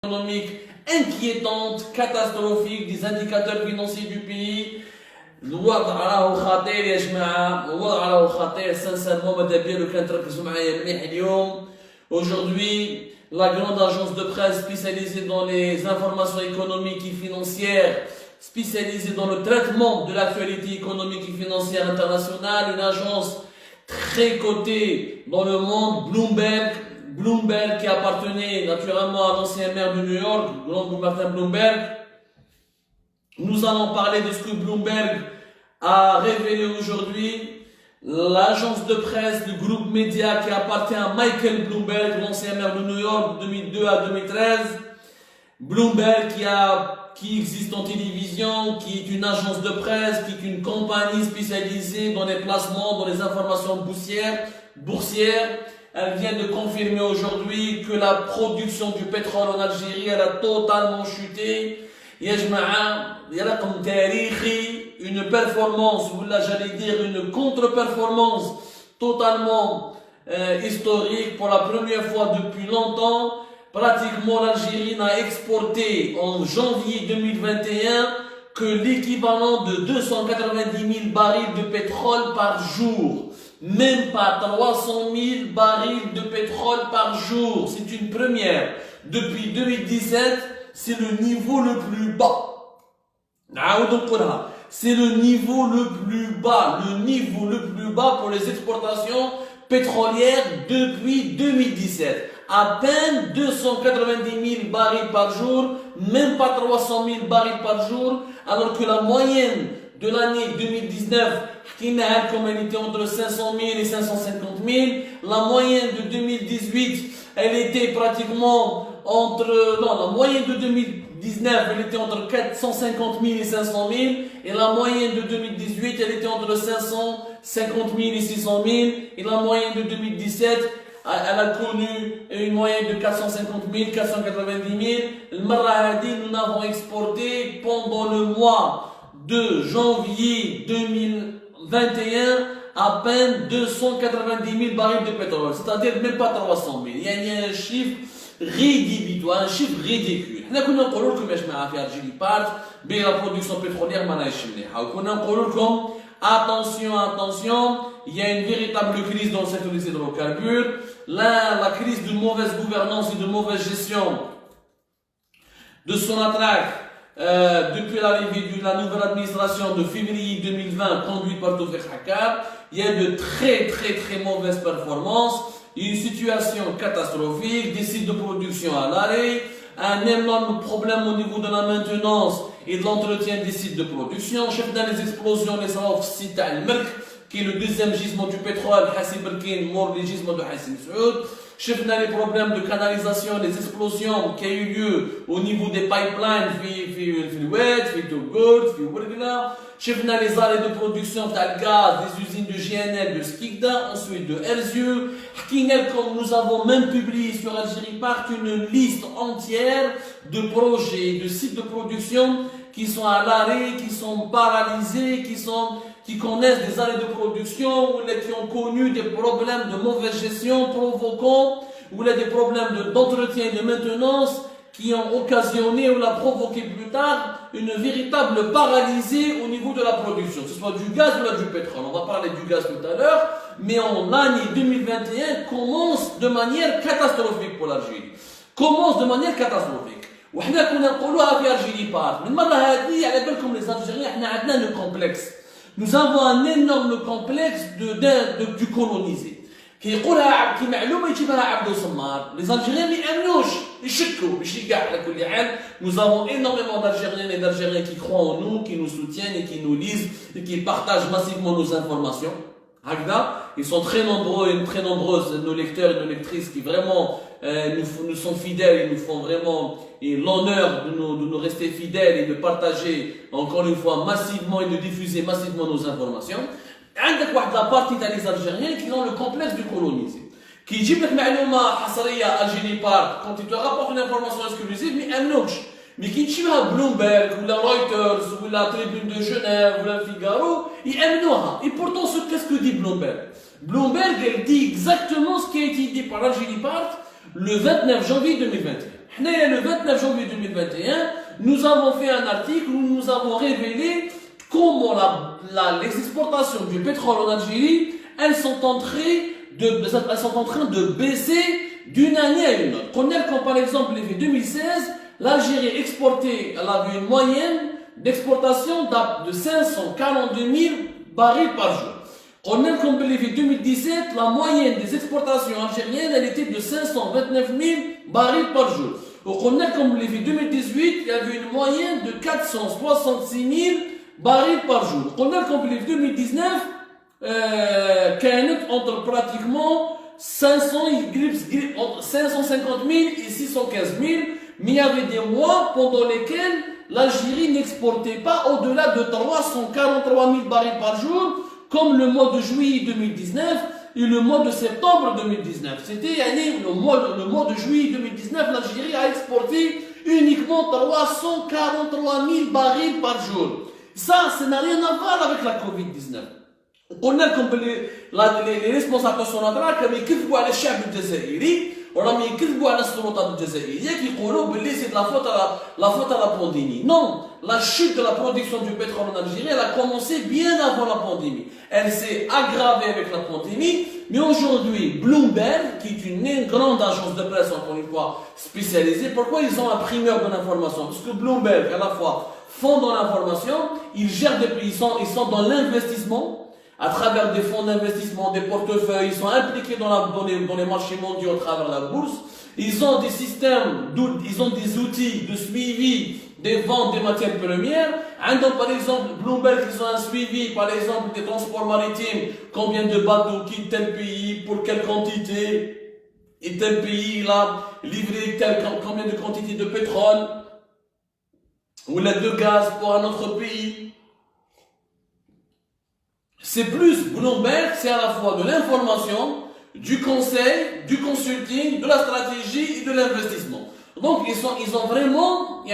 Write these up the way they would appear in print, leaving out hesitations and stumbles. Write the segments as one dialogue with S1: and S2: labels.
S1: économique inquiétante, catastrophique des indicateurs financiers du pays. الوضع راهو خطير يا جماعة، الوضع راهو خطير sincèrement ماذا بيا لو كان تركزوا معايا مليح اليوم. Aujourd'hui, la grande agence de presse spécialisée dans les informations économiques et financières, spécialisée dans le traitement de l'actualité économique et financière internationale, une agence très cotée dans le monde, Bloomberg qui appartenait naturellement à l'ancien maire de New York, Martin Bloomberg. Nous allons parler de ce que Bloomberg a révélé aujourd'hui. L'agence de presse du groupe média qui appartient à Michael Bloomberg, l'ancien maire de New York de 2002 à 2013. Bloomberg qui existe en télévision, qui est une agence de presse, qui est une compagnie spécialisée dans les placements, dans les informations boursières. Elle vient de confirmer aujourd'hui que la production du pétrole en Algérie, elle a totalement chuté. يا جماعة رقم تاريخي, une performance, ou là j'allais dire une contre-performance totalement historique. Pour la première fois depuis longtemps, pratiquement l'Algérie n'a exporté en janvier 2021 que l'équivalent de 290 000 barils de pétrole par jour. Même pas 300 000 barils de pétrole par jour. C'est une première. Depuis 2017, c'est le niveau le plus bas. C'est le niveau le plus bas. Le niveau le plus bas pour les exportations pétrolières depuis 2017. À peine 290 000 barils par jour, même pas 300 000 barils par jour, alors que la moyenne de l'année 2019, comme elle était entre 500 000 et 550 000, la moyenne de 2018, elle était pratiquement la moyenne de 2019, elle était entre 450 000 et 500 000, et la moyenne de 2018, elle était entre 550 000 et 600 000, et la moyenne de 2017, elle a connu une moyenne de 450 000, 490 000. Le Marahadi, nous avons exporté pendant le mois de janvier 2021 à peine 290 000 barils de pétrole, c'est-à-dire même pas 300 000. Il y a un chiffre rédhibitoire, un chiffre ridicule. Nous كنا نقولوا لكم يا جماعه في Algérie Part بين la production pétrolière ماناش مليحه, وكنا نقولوا لكم attention, il y a une véritable crise dans le secteur des hydrocarbures. La crise de mauvaise gouvernance et de mauvaise gestion de Sonatrach depuis l'arrivée de la nouvelle administration de février 2020 conduite par Tawfiq Hakab, il y a de très mauvaises performances, une situation catastrophique, des sites de production à l'arrêt, un énorme problème au niveau de la maintenance et de l'entretien des sites de production. Chef dans les explosions, les sites Al-Merk, qui est le deuxième gisement du pétrole, Hassim Berkin, mort les gisements de Hassim Saoud. Chef dans les problèmes de canalisation, les explosions qui ont eu lieu au niveau des pipelines, Filouet, Fitogold, Filouergla. Chef dans les arrêts de production de gaz, des usines de GNL, de Skikda, ensuite de Erzieux. Comme nous avons même publié sur Algérie Part une liste entière de projets, de sites de production qui sont à l'arrêt, qui sont paralysés, qui connaissent des arrêts de production, ou qui ont connu des problèmes de mauvaise gestion provoquant, ou des problèmes d'entretien et de maintenance qui ont occasionné ou l'a provoqué plus tard une véritable paralysie au niveau de la production, que ce soit du gaz ou du pétrole. On va parler du gaz tout à l'heure, mais en l'année 2021 commence de manière catastrophique pour l'Algérie. Commence de manière catastrophique. وحنا كنا نقولوها في Algérie Part. من المرة هذه على بالكم les Algériens احنا عندنا le complexe. Nous avons un énorme complexe du colonisé. كيقولها كمعلومه يجيبها عبدو سمار. Les Algériens ما يامنوش, يشكوا ماشي كاع على كل حال. Nous avons énormément d'Algériens et d'Algériens qui croient en nous, qui nous soutiennent et qui nous lisent et qui partagent massivement nos informations. Ils sont très nombreux et très nombreuses, nos lecteurs et nos lectrices qui vraiment nous sont fidèles et nous font vraiment l'honneur de nous rester fidèles et de partager encore une fois massivement et de diffuser massivement nos informations. عندك واحد la partie des Algériens qui ont le complexe du colonisé. Qui يجيب لك معلومة حصرية Algérie Part, quand il te rapporte une information exclusive, mais يأمنوش. Mais qui تجيبها Bloomberg ou la Reuters ou la Tribune de Genève ou la Figaro, يأمنوها. Et pourtant, qu'est-ce que dit Bloomberg? Bloomberg, elle dit exactement ce qui a été dit par Algérie Part le 29 janvier 2021. Le 29 janvier 2021, nous avons fait un article où nous avons révélé comment les exportations du pétrole en Algérie, elles sont en train de baisser d'une année à une autre. Prenez comme par exemple l'année 2016, l'Algérie exportait, elle avait une moyenne d'exportation de 542 000 barils par jour. Prenez comme l'année 2017, la moyenne des exportations algériennes, elle était de 529 000 barils par jour. On a comme l'année 2018, il y avait une moyenne de 466 000 barils par jour. On a comme l'année 2019, كانت entre pratiquement 550 000 et 615 000, mais il y avait des mois pendant lesquels l'Algérie n'exportait pas au-delà de 343 000 barils par jour, comme le mois de juillet 2019 et le mois de septembre 2019. C'était le mois de juillet 2019, l'Algérie a exporté uniquement 343 000 barils par jour. Ça n'a rien à voir avec la Covid-19. On a comme les responsables nationaux qui يكذبوا على الشعب الجزائري وراهم يكذبوا على السلطات الجزائرية كيقولوا باللي c'est la faute à la pandémie. Non, la chute de la production du pétrole en Algérie, elle a commencé bien avant la pandémie. Elle s'est aggravée avec la pandémie, mais aujourd'hui, Bloomberg, qui est une grande agence de presse, encore une fois, spécialisée, pourquoi ils ont un primeur de l'information? Parce que Bloomberg, à la fois, font dans l'information, ils gèrent ils sont dans l'investissement, à travers des fonds d'investissement, des portefeuilles, ils sont impliqués dans les marchés mondiaux à travers la bourse. Ils ont des systèmes, ils ont des outils de suivi des ventes des matières premières. Par exemple, Bloomberg, ils ont un suivi, par exemple, des transports maritimes, combien de bateaux quittent tel pays, pour quelle quantité, et tel pays, là, livré combien de quantités de pétrole, ou de gaz pour un autre pays. C'est plus, Bloomberg, c'est à la fois de l'information, du conseil, du consulting, de la stratégie et de l'investissement. Donc, ils ont vraiment,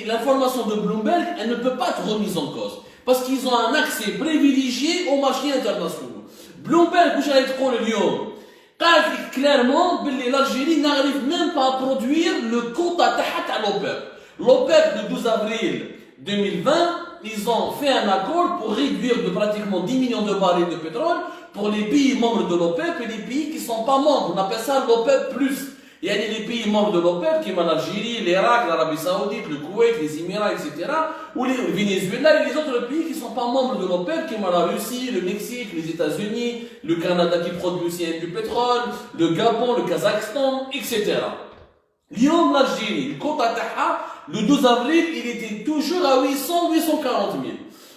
S1: l'information de Bloomberg, elle ne peut pas être remise en cause. Parce qu'ils ont un accès privilégié aux marchés internationaux. Bloomberg, vous allez trop le lion. Clairement, l'Algérie n'arrive même pas à produire le quota à l'OPEP. l'OPEP, le 12 avril 2020, ils ont fait un accord pour réduire de pratiquement 10 millions de barils de pétrole pour les pays membres de l'OPEP et les pays qui ne sont pas membres. On appelle ça l'OPEP+. Il y a les pays membres de l'OPEP, qui sont l'Algérie, l'Irak, l'Arabie Saoudite, le Koweït, les Émirats, etc. Ou le Venezuela et les autres pays qui ne sont pas membres de l'OPEP, qui sont la Russie, le Mexique, les États-Unis, le Canada qui produit aussi du pétrole, le Gabon, le Kazakhstan, etc. Lyon, l'Algérie, le compte à Taha, le 12 avril, il était toujours à 840 000.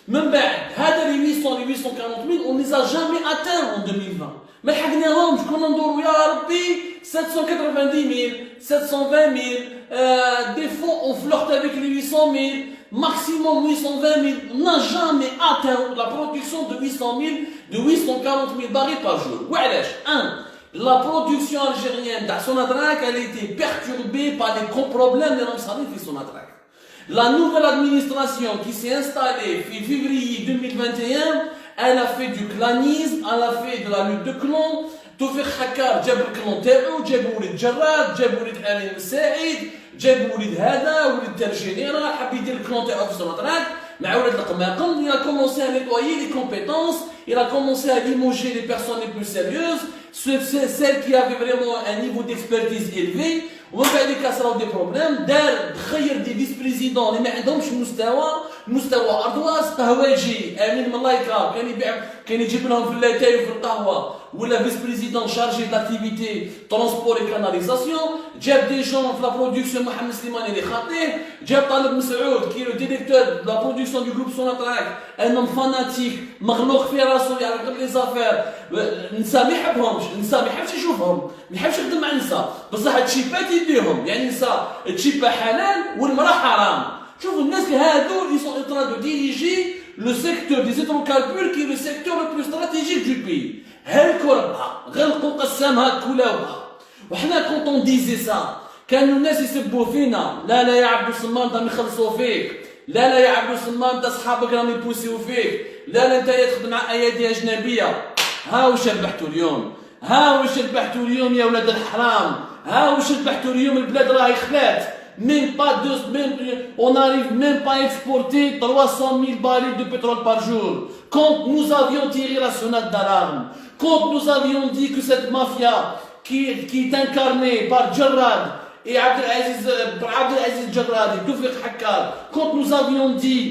S1: Même les 800, les 840 000, on ne les a jamais atteints en 2020. Mais حقناهم شكون ندوروا يا ربي 790 000 720 000 des fois on flirte avec les 800 000 maximum 820 000. On n'a jamais atteint la production de 800 000 de 840 000 barils par jour. وعلاش 1. La production algérienne d'Sonatrach, elle a été perturbée par les gros problèmes de l'Amsarif et Sonatrach. La nouvelle administration qui s'est installée en février 2021, elle a fait du clanisme, elle a fait de la lutte de clans. توفيق حكار جاب الكلون تاعو، جاب ولد جراد، جاب ولد امين مساعد، جاب ولد هذا ولد تاع الجنرال، حب يدير الكلون تاعو في سوناطراك مع ولاد القماقم. Il a commencé à nettoyer les compétences, il a commencé à limoger les personnes les plus sérieuses, celles qui avaient vraiment un niveau d'expertise élevé. ومن بعد كسروا دي بروبليم، تخير دي فيس بريزيدون اللي ما عندهمش مستوى ارضواز قهواجي امين ملايكه كان يجيب لهم في اللاتاي وفي القهوه، ولا فيس بريزيدون شارجي داكتيفيتي ترونسبور اي كاناليزاسيون. جاب دي جون في لا برودكسيون محمد سليماني اللي خاطيه، جاب طالب مسعود كي لو ديريكتور دو لا برودكسيون دو جروب سوناطراك، ان فاناتيك مغلوق في راسو يعرف غير لي زافير. النساء ما يحبهمش، النساء ما يحبش يشوفهم، ما يحبش يخدم مع النساء، بصح التشيبات يديهم، يعني النساء التشيبه حلال والمراه حرام. شوفوا الناس هادو ils sont en train de diriger le secteur des hydrocarbures qui est le secteur le plus stratégique du pays. هالكربها غلقوا قسامها كلاوها. وحنا كنت on disait ça كانوا الناس يسبوا فينا، لا يا عبد الصمام راهم يخلصوا فيك، لا يا عبد الصمام انت اصحابك راهم يبوسيو فيك، لا انت تخدم مع ايادي اجنبيه. ها وش ربحتوا اليوم، ها وش ربحتوا اليوم يا ولاد الحرام، ها وش ربحتوا اليوم. البلاد راهي خلات، On n'arrive même pas à exporter 300 000 barils de pétrole par jour. Quand nous avions tiré la sonnette d'alarme, quand nous avions dit que cette mafia qui est incarnée par Jarrad et Abdelaziz Jarrad et Tawfiq Hakkar, quand nous avions dit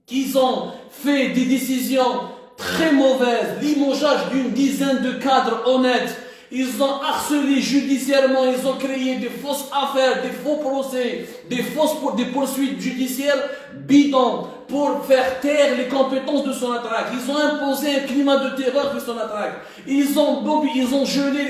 S1: qu'ils ont fait des décisions très mauvaises, limogeage d'une dizaine de cadres honnêtes, ils ont harcelé judiciairement, ils ont créé des fausses affaires, des faux procès, des poursuites judiciaires bidons pour faire taire les compétences de Sonatrach. Ils ont imposé un climat de terreur de Sonatrach. Ils ont gelé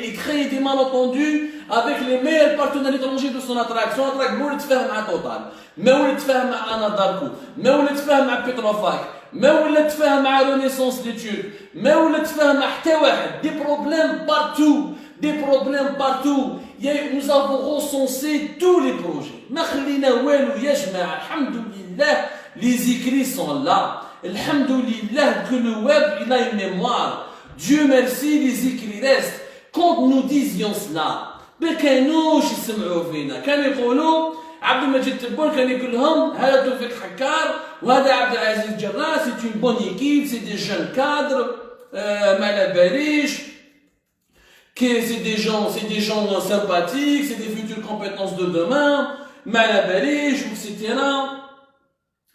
S1: et créé des malentendus avec les meilleurs partenaires étrangers de Sonatrach. Sonatrach ما يتفاهم مع توتال، ما يتفاهم مع اناداركو، ما يتفاهم مع بتروفاك، ما يتفاهم مع رينيسانس لي تورك، ما يتفاهم مع حتى واحد. Des problèmes partout. Des problèmes partout. Nous avons recensé tous les projets. ما خلينا والو يا جماعة. الحمد لله les écrits sont là. الحمد لله que le web il a une mémoire. Dieu merci les écrits restent. Quand nous disions cela ما كانوش يسمعوا فينا. كانوا يقولوا عبد المجيد تبون كان يقول لهم هذا توفيق حكار وهذا عبد العزيز جراح c'est une bonne équipe, c'est des jeunes cadres ما على باليش que c'est des gens sympathiques, c'est des futures compétences de demain ما على باليش etc.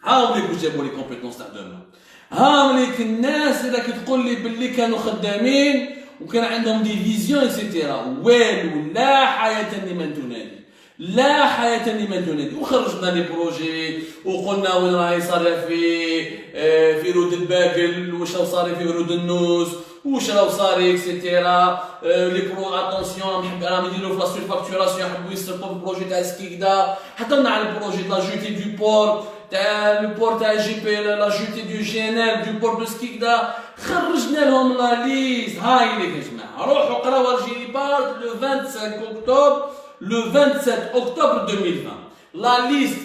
S1: هاهم اللي جابوا لي compétences تاع demain. هاهم اللي الناس اللي تقول لي باللي كانوا خدامين وكان عندهم دي فيزيون اكسيتيرا. والو لا حياة لمن تنادي، لا حياة لمن تنادي. وخرجنا لي بروجي وقلنا وين راهي صار في رود الباقل، واش راهو صار في رود النوس، واش راهو صار اكسيتيرا. لي برو اتونسيون راهم يديروا في لا سورفاكتوراسيون، يحبوا يسرقوا البروجي تاع سكيكدا. هضرنا على البروجي تاع لا جوتي دو بور تاع لو بور تاع جي بي، لا جوتي دو جي ان ال دو بور دو سكيكدا. خرجنا لهم لا ليست. هاي اللي يا جماعه روحوا قراو الجيري بارت لو 25 octobre. Le 27 octobre 2020, la liste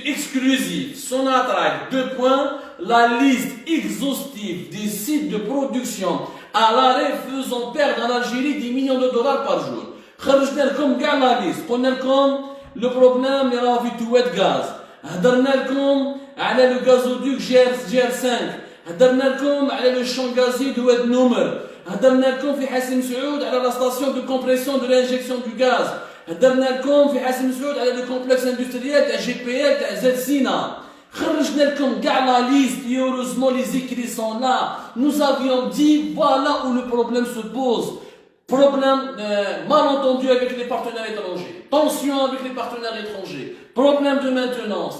S1: exclusive Sonatrach, 2 points, la liste exhaustive des sites de production à l'arrêt faisant perdre en Algérie des millions de dollars par jour. خرجنا لكم كاع لا ليست، قلنا لكم لو بروبليم اللي راهو في توات غاز، هضرنا لكم على لو غازودوك جي ار 5، هضرنا لكم على لو شون غازي دو واد نومر، هضرنا لكم في حسن سعود على لا ستاسيون دو كومبريسيون دو لانجيكسيون دو غاز، هضرنا لكم في حسن سعود على لو كومبلكس اندستريال تاع جي بي ال تاع زاد سينا. خرجنا لكم كاع لا ليست. heureusement les écrits sont là. Nous avions dit voilà où le problème se pose. Problème malentendu avec les partenaires étrangers, tension avec les partenaires étrangers, problème de maintenance,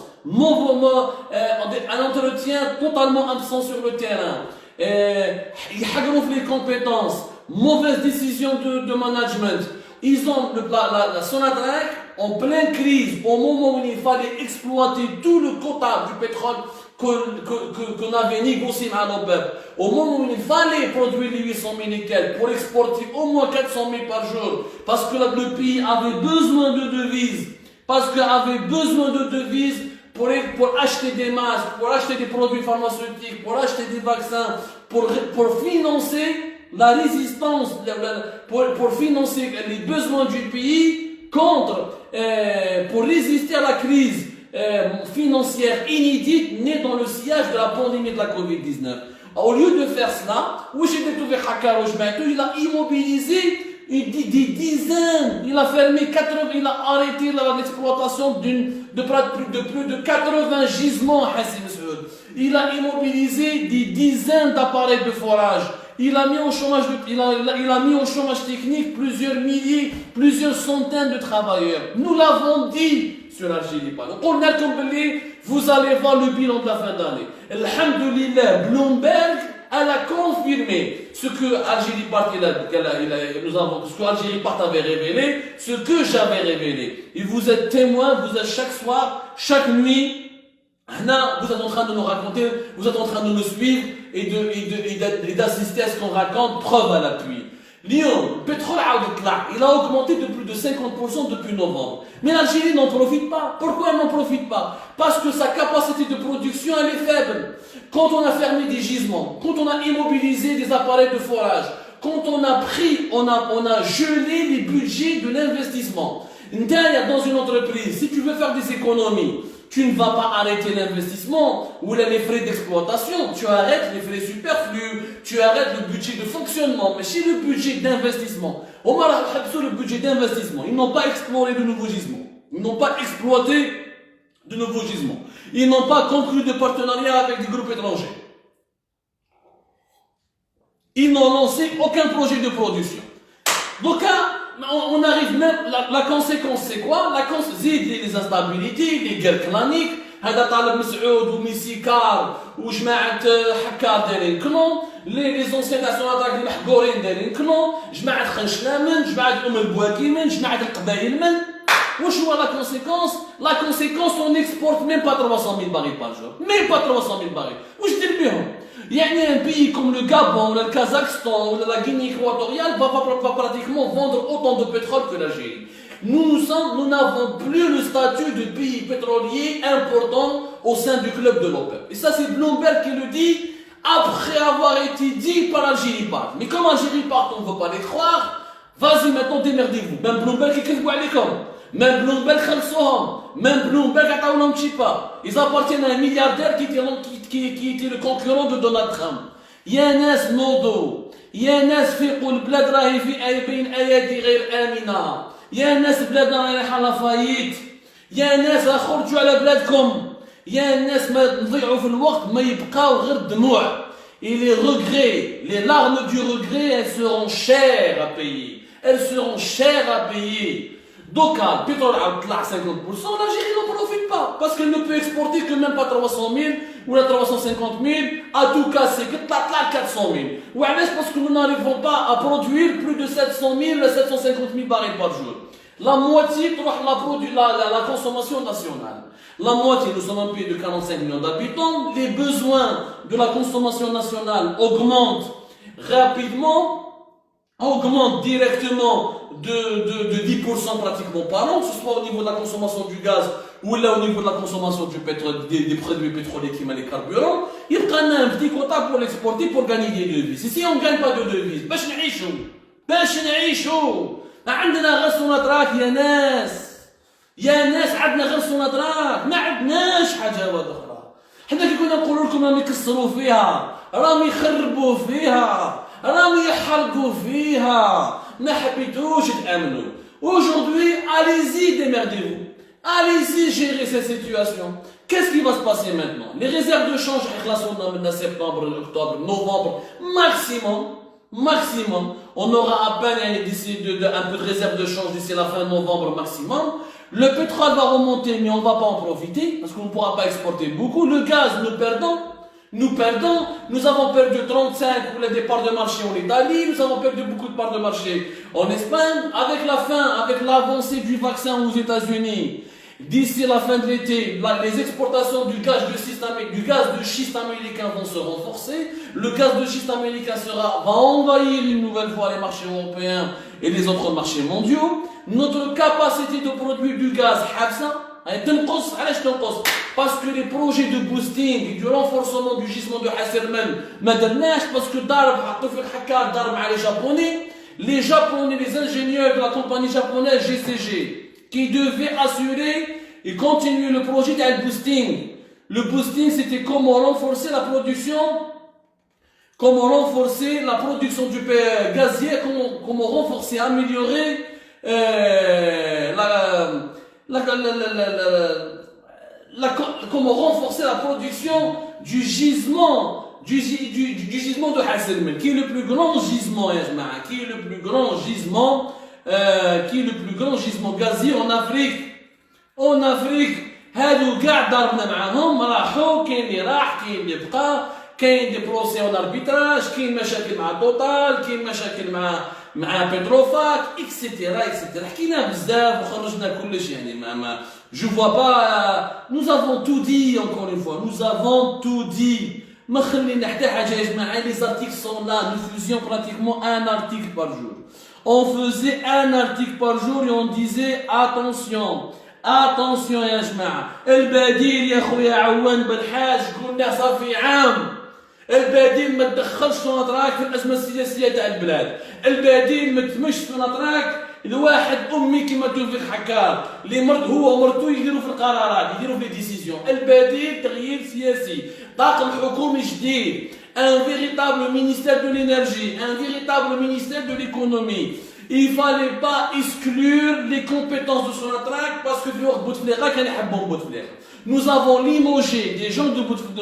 S1: un entretien totalement absent sur le terrain, les compétences, mauvaise décision de management. Ils ont la Sonatrach en pleine crise, au moment où il fallait exploiter tout le quota du pétrole qu'on avait négocié avec l'OPEP, au moment où il fallait produire les 800 000 nickel pour exporter au moins 400 000 par jour, parce que le pays avait besoin de devises, pour acheter des masques, pour acheter des produits pharmaceutiques, pour acheter des vaccins, pour financer la résistance, pour financer les besoins du pays pour résister à la crise financière inédite née dans le sillage de la pandémie de la Covid-19. Au lieu de faire cela, il a immobilisé des dizaines, il a fermé 80, il a arrêté l'exploitation de plus de 80 gisements. Il a immobilisé des dizaines d'appareils de forage. Il a mis au chômage technique plusieurs milliers, plusieurs centaines de travailleurs. Nous l'avons dit sur Algérie. Vous allez voir le bilan de la fin d'année. Alhamdulillah, Bloomberg, elle a confirmé ce que Algérie Part avait révélé, ce que j'avais révélé. Et vous êtes témoins, vous êtes chaque soir, chaque nuit. Vous êtes en train de nous raconter, vous êtes en train de nous suivre et d'assister à ce qu'on raconte, preuve à l'appui. Lyon, le pétrole il a augmenté de plus de 50% depuis novembre. Mais l'Algérie n'en profite pas. Pourquoi elle n'en profite pas? Parce que sa capacité de production, elle est faible. Quand on a fermé des gisements, quand on a immobilisé des appareils de forage, quand on a gelé les budgets de l'investissement, Dans une entreprise, si tu veux faire des économies, tu ne vas pas arrêter l'investissement ou les frais d'exploitation. Tu arrêtes les frais superflus, tu arrêtes le budget de fonctionnement. Mais si le budget d'investissement, le budget d'investissement, ils n'ont pas exploré de nouveaux gisements. Ils n'ont pas exploité de nouveaux gisements. Ils n'ont pas conclu de partenariat avec des groupes étrangers. Ils n'ont lancé aucun projet de production. Donc là, on arrive même, la conséquence c'est quoi? La conséquence, les instabilités, les guerres claniques, هذا طالب مسعود وميسيكار وجماعة حكار دايرين كلون، les anciens nationaux اللي محقورين دايرين كلون، جماعة خنشلامن، جماعة البواكيمن، جماعة القبايل من. واش هو la conséquence? La conséquence, on n'exporte même pas 300 000 barils par jour. Même pas 300 000 barils. واش دير بيهم؟ يعني un pays comme le Gabon, le Kazakhstan, ou la Guinée équatoriale va pratiquement vendre autant de pétrole que l'Algérie. Nous n'avons plus le statut de pays pétrolier important au sein du club de l'OPEP. Et ça, c'est Bloomberg qui le dit après avoir été dit par Algérie part. Mais comme Algérie part, on ne veut pas les croire. Vas-y, maintenant démerdez-vous. Même Bloomberg qui كذبوا عليكم. Même Bloomberg خلصوهم. Même Bloomberg عطاولهم شيبا. Ils appartiennent à un milliardaire qui était le concurrent de Donald Trump. يا ناس نوضوا. يا ناس فيقوا البلاد راهي في بين ايادي غير امنه. يا ناس بلادنا رايحه لافايت. يا ناس خرجوا على بلادكم. يا ناس ما نضيعوا في الوقت ما يبقاو غير الدموع. Et les regrets, les larmes du regret, elles seront chères à payer. Elles seront chères à payer. Donc, le pétrole a 50%, l'Algérie n'en profite pas. Parce qu'elle ne peut exporter que même pas 300 000 ou 350 000. À tout casser, que 400 000. Ou parce que nous n'arrivons pas à produire plus de 700 000 à 750 000 barils par jour. La moitié la consommation nationale. La moitié, nous sommes un pays de 45 millions d'habitants. Les besoins de la consommation nationale augmentent rapidement. Augmente directement de 10% pratiquement par an, que ce soit au niveau de la consommation du gaz ou là au niveau de la consommation du pétrole, des produits pétroliers qui mettent les carburants. Il prend un petit quota pour l'exporter pour gagner des devises. Ici, on ne gagne pas de devises. باش نعيشوا عندنا غير سوناتراك يا ناس عندنا غير سوناتراك ما عندناش حاجة أخرى. حنا كي كنا نقول لكم راهم يكسروا فيها راهم يخربوا فيها راهم يحرقوا فيها ما حبيتوش تامنوا. Aujourd'hui, allez-y, démerdez-vous. Allez-y, gérer cette situation. Qu'est-ce qui va se passer maintenant? Les réserves de change, septembre, octobre, novembre, maximum. On aura à peine d'ici un peu de réserve de change d'ici la fin novembre maximum. Le pétrole va remonter, mais on ne va pas en profiter parce qu'on ne pourra pas exporter beaucoup. Le gaz, nous perdons, nous avons perdu 35 pour les départs de marché en Italie, nous avons perdu beaucoup de parts de marché en Espagne, avec l'avancée du vaccin aux États-Unis. D'ici la fin de l'été, les exportations du gaz de schiste américain vont se renforcer. Le gaz de schiste américain va envahir une nouvelle fois les marchés européens et les autres marchés mondiaux. Notre capacité de produire du gaz, parce que les projets de boosting et du renforcement du gisement de Hasselman, parce que les Japonais, les ingénieurs de la compagnie japonaise GCG, qui devaient assurer et continuer le projet de boosting. Le boosting, c'était comment renforcer la production du gazier, comment renforcer, améliorer comment renforcer la production du gisement de Hasselman, qui est le plus grand gisement, qui est le plus grand gisement gazier en Afrique. هادو كاع ضربنا معاهم راحوا كاين اللي راح كاين اللي بقى كاين دي بروسي اون اربيتراج كاين مشاكل مع توتال كاين مشاكل مع بتروفاك اكسيتيرا حكينا بزاف وخرجنا كلش يعني ما je vois pas nous avons tout dit encore une fois nous avons tout dit ما خلينا حتى حاجه يا جماعه les articles sont là nous faisions pratiquement un article par jour on faisait un article par jour et on disait attention يا جماعه البديل يا خويا عوان بالحاج قلنا صافي عام البديل ما تدخلش سوناتراك في الازمه السياسيه تاع البلاد البديل ما تمش سوناتراك الواحد امي كما توفيق حكار اللي مرض هو ومرته يديروا في القرارات يديروا في لي ديسيزيون. البديل تغيير سياسي، طاقم حكومي جديد، un véritable ministère de l'énergie, un véritable ministère de l'économie. Il fallait pas exclure les compétences de Sonatrach parce que nous avons limogé des gens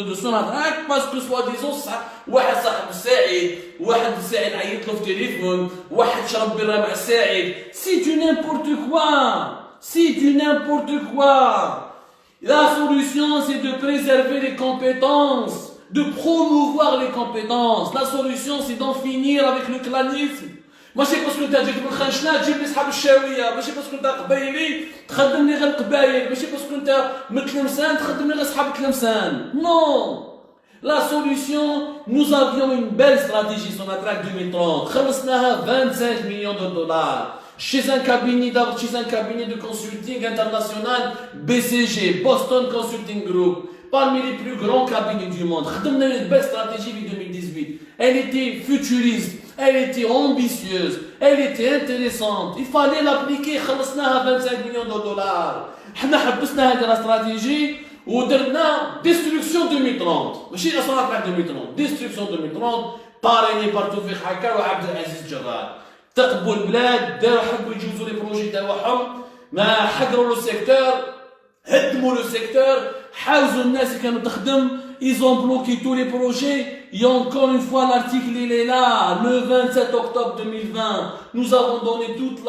S1: de Sonatrach parce que soi-disant واحد صاحب سعيد، واحد سعيد عيط له في التليفون، واحد شرب بيرة مع سعيد. C'est du n'importe quoi. C'est du n'importe quoi. La solution c'est de préserver les compétences, de promouvoir les compétences. La solution c'est d'en finir avec le clanisme. ماشي باسكو انت جيت من خنشنا تجيب لي صحاب الشاويه، ماشي باسكو انت قبايلي تخدم لي غير القبايل، ماشي باسكو انت من تلمسان تخدم لي غير صحاب تلمسان. Non. La solution, nous avions une belle stratégie sur la traque 2030. خلصناها 25 millions de dollars chez un cabinet de consulting international BCG, Boston Consulting Group, parmi les plus grands cabinets du monde. خدمنا une belle stratégie en 2018. Elle était futuriste, elle était ambitieuse, elle était intéressante. Il fallait l'appliquer. خلصناها 25 millions de dollars. حنا حبسنا هذه الاستراتيجي ودرنا ديستركسيون 2030. ماشي اصلا 2030، ديستركسيون 2030 باريني بار توفيق حكار وعبد العزيز جرار. تقبوا البلاد، داروا حبوا يجوزوا لي بروجي تاعهم، ما حقروا لو سيكتور، هدموا لو سيكتور، حاوزوا الناس اللي كانوا تخدم. Ils ont bloqué tous les projets. Et encore une fois, l'article il est là. Le 27 octobre 2020, nous avons donné toute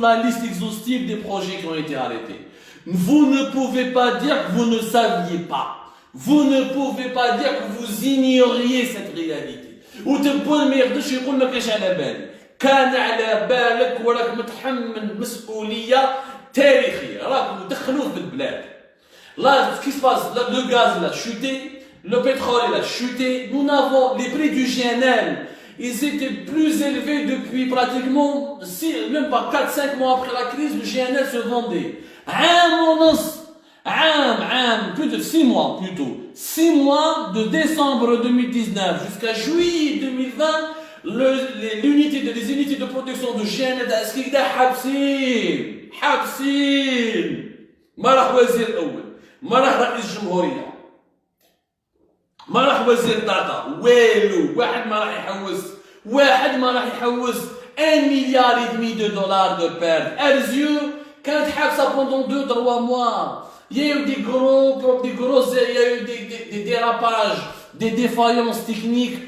S1: la liste exhaustive des projets qui ont été arrêtés. Vous ne pouvez pas dire que vous ne saviez pas. Vous ne pouvez pas dire que vous ignoriez cette réalité. وتبون ما يقدرش يقول ما كانش على بالي. كان على بالك وراك متحمل مسؤولية تاريخية. راكم دخلوه في البلاد. Là, ce qui se passe, le gaz il a chuté, le pétrole il a chuté. Nous n'avons les prix du GNL, ils étaient plus élevés depuis pratiquement, même pas 4-5 mois après la crise, le GNL se vendait. Plus de 6 mois plutôt. 6 mois de décembre 2019 jusqu'à juillet 2020, les unités de protection de GNL d'Askida حابسين. ما راح وزير الأول، ما راح رئيس الجمهورية، ما راح وزير طاقة، ويلو واحد ما راح يحوس 1,5 milliard de dollars de perte. Erziou كانت حابسة pendant 2-3 mois. Il y a eu il y a eu des dérapages, des défaillances techniques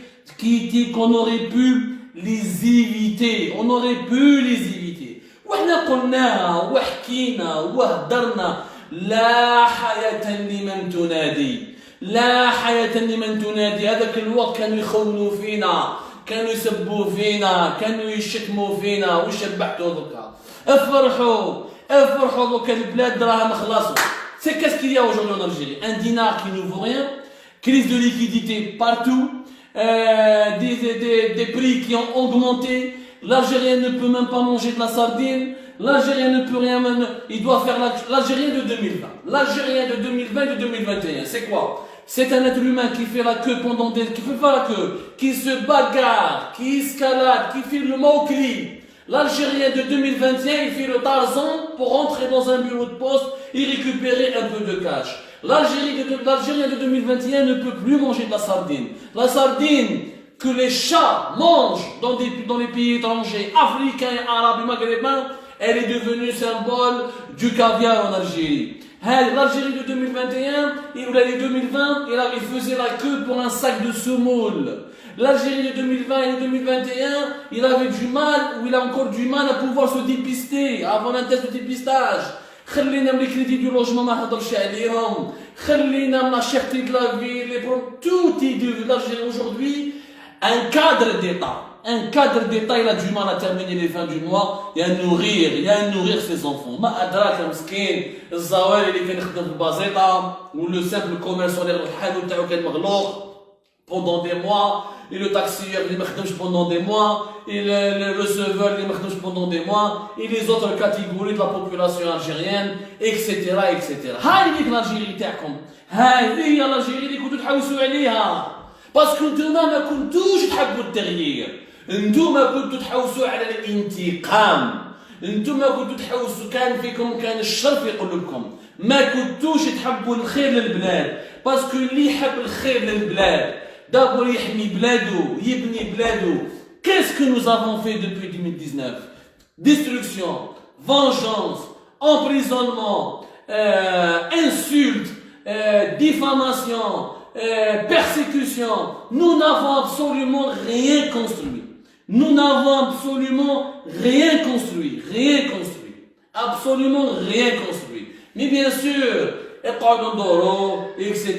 S1: qu'on aurait pu les éviter. On aurait pu les éviter. وإحنا قلناها وحكينا وهدرنا. لا حياة لمن تنادي، لا حياة لمن تنادي. هذاك الوقت كانوا يخونوا فينا، كانوا يسبوا فينا، كانوا يشتموا فينا. وش ربحتوا دركا؟ افرحوا دركا البلاد دراهم خلاصوا. C'est qu'est-ce qu'il y a aujourd'hui en Algérie? Un dinar qui ne vaut rien, crise de liquidité partout, des prix qui ont augmenté. L'Algérien ne peut même pas manger de la sardine. L'Algérien ne peut rien, il doit faire l'Algérien de 2020. L'Algérien de 2020 et de 2021, c'est quoi? C'est un être humain qui fait la queue qui se bagarre, qui escalade, qui fait le Mowgli. L'Algérien de 2021, il fait le Tarzan pour rentrer dans un bureau de poste et récupérer un peu de cash. L'Algérien de 2021 ne peut plus manger de la sardine. La sardine que les chats mangent dans les pays étrangers, africains, arabes et maghrébins, elle est devenue symbole du caviar en Algérie. L'Algérie de 2021 et l'année 2020, il faisait la queue pour un sac de semoule. L'Algérie de 2020 et 2021, il avait du mal, ou il a encore du mal à pouvoir se dépister, avant un test de dépistage. خلينا من les crédits du logement ما هضرش عليهم. خلينا من la cherté de la vie, tout est de l'Algérie aujourd'hui. Un cadre d'État, il a du mal à terminer les fins du mois et à nourrir ses enfants. ما أدراك مسكين الزواري اللي كان يخدم في البازيطة ou le simple commerçant اللي الحانوت تاعو كان مغلوق pendant des mois, et le taxieur اللي ما خدمش pendant des mois, et le receveur اللي ما خدمش pendant des mois, et les autres catégories de la population algérienne, etc. هاي هي الألجيري تاعكم، هاي هي الألجيري اللي كنتوا تحوسوا عليها. باسكو نتوما ما كنتوش تحبوا التغيير، انتوما كنتوا تحوسوا على الانتقام، انتوما كنتوا تحوسوا، كان الشر في قلوبكم، ما كنتوش تحبوا الخير للبلاد، باسكو اللي يحب الخير للبلاد دابور يحمي بلادو، يبني بلادو. Qu'est-ce que nous avons fait depuis 2019? Destruction, vengeance, emprisonnement, insultes, diffamation, persécution. Nous n'avons absolument rien construit. Nous n'avons absolument rien construit. Rien construit. Absolument rien construit. Mais bien sûr, etc.